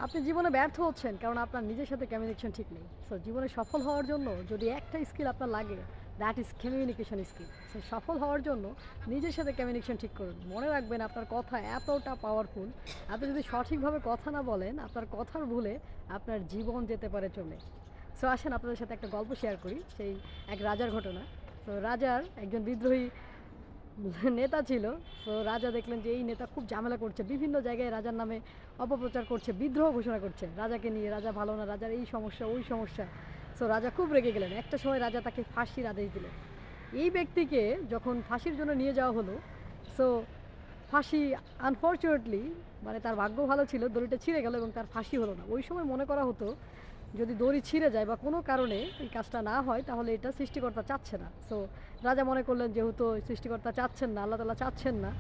আপনি জীবনে ব্যর্থ হচ্ছেন কারণ আপনার নিজের সাথে কমিউনিকেশন ঠিক নেই। সো জীবনে সফল হওয়ার জন্য যদি একটা স্কিল আপনার লাগে, that is communication skill. So সফল হওয়ার জন্য নিজের সাথে কমিউনিকেশন ঠিক করুন। মনে রাখবেন আপনার কথা এতটা পাওয়ারফুল, আপনি যদি সঠিকভাবে কথা না বলেন, আপনার কথার ভুলে আপনার জীবন যেতে পারে চলে। সো আসেন আপনাদের সাথে একটা গল্প শেয়ার করি, সেই এক রাজার ঘটনা। সো রাজার একজন বিদ্রোহী নেতা ছিল। সো রাজা দেখলেন যে এই নেতা খুব ঝামেলা করছে, বিভিন্ন জায়গায় রাজার নামে অপপ্রচার করছে, বিদ্রোহ ঘোষণা করছে রাজাকে নিয়ে, রাজা ভালো না, রাজার এই সমস্যা ওই সমস্যা। সো রাজা খুব রেগে গেলেন, একটা সময় রাজা তাকে ফাঁসির আদেশ দিলেন। এই ব্যক্তিকে যখন ফাঁসির জন্য নিয়ে যাওয়া হলো, সো ফাঁসি আনফর্চুনেটলি, মানে তার ভাগ্য ভালো ছিল, দড়িটা ছিঁড়ে গেল এবং তার ফাঁসি হলো না। ওই সময় মনে করা হতো যদি দড়ি ছিঁড়ে যায় বা কোনো কারণে এই কাজটা না হয় তাহলে এটা সৃষ্টিকর্তা চাচ্ছে না। সো রাজা মনে করলেন যেহেতু সৃষ্টিকর্তা চাচ্ছেন না, আল্লাহ তাআলা চাচ্ছেন না,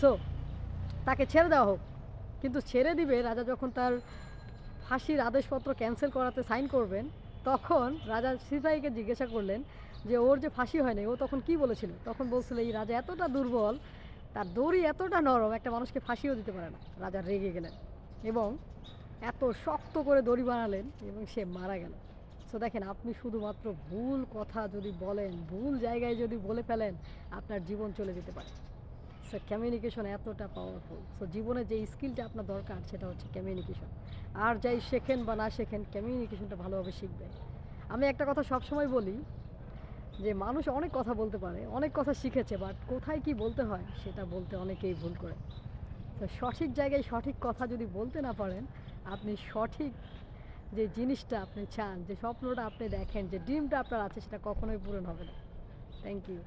সো তাকে ছেড়ে দেওয়া হোক। কিন্তু ছেড়ে দিবে রাজা যখন তার ফাঁসির আদেশপত্র ক্যান্সেল করাতে সাইন করবেন, তখন রাজা সিপাহীকে জিজ্ঞাসা করলেন যে ওর যে ফাঁসি হয় নাই ও তখন কি বলেছিল? তখন বলছিল এই রাজা এতটা দুর্বল, তার দড়ি এতটা নরম একটা মানুষকে ফাঁসিও দিতে পারে না। রাজা রেগে গেলেন এবং এত শক্ত করে দড়ি বানালেন এবং সে মারা গেল। সো দেখেন, আপনি শুধুমাত্র ভুল কথা যদি বলেন, ভুল জায়গায় যদি বলে ফেলেন, আপনার জীবন চলে যেতে পারে। সো কমিউনিকেশন এতটা পাওয়ারফুল। সো জীবনে যে স্কিলটা আপনার দরকার সেটা হচ্ছে কমিউনিকেশন। আর যাই শেখেন বা না শেখেন, কমিউনিকেশনটা ভালোভাবে শিখবেন। আমি একটা কথা সবসময় বলি যে মানুষ অনেক কথা বলতে পারে, অনেক কথা শিখেছে, বাট কোথায় কি বলতে হয় সেটা বলতে অনেকেই ভুল করে। তো সঠিক জায়গায় সঠিক কথা যদি বলতে না পারেন, আপনি সঠিক যে জিনিসটা আপনি চান, যে স্বপ্নটা আপনি দেখেন, যে ড্রিমটা আপনার আছে সেটা কখনোই পূরণ হবে না। Thank you.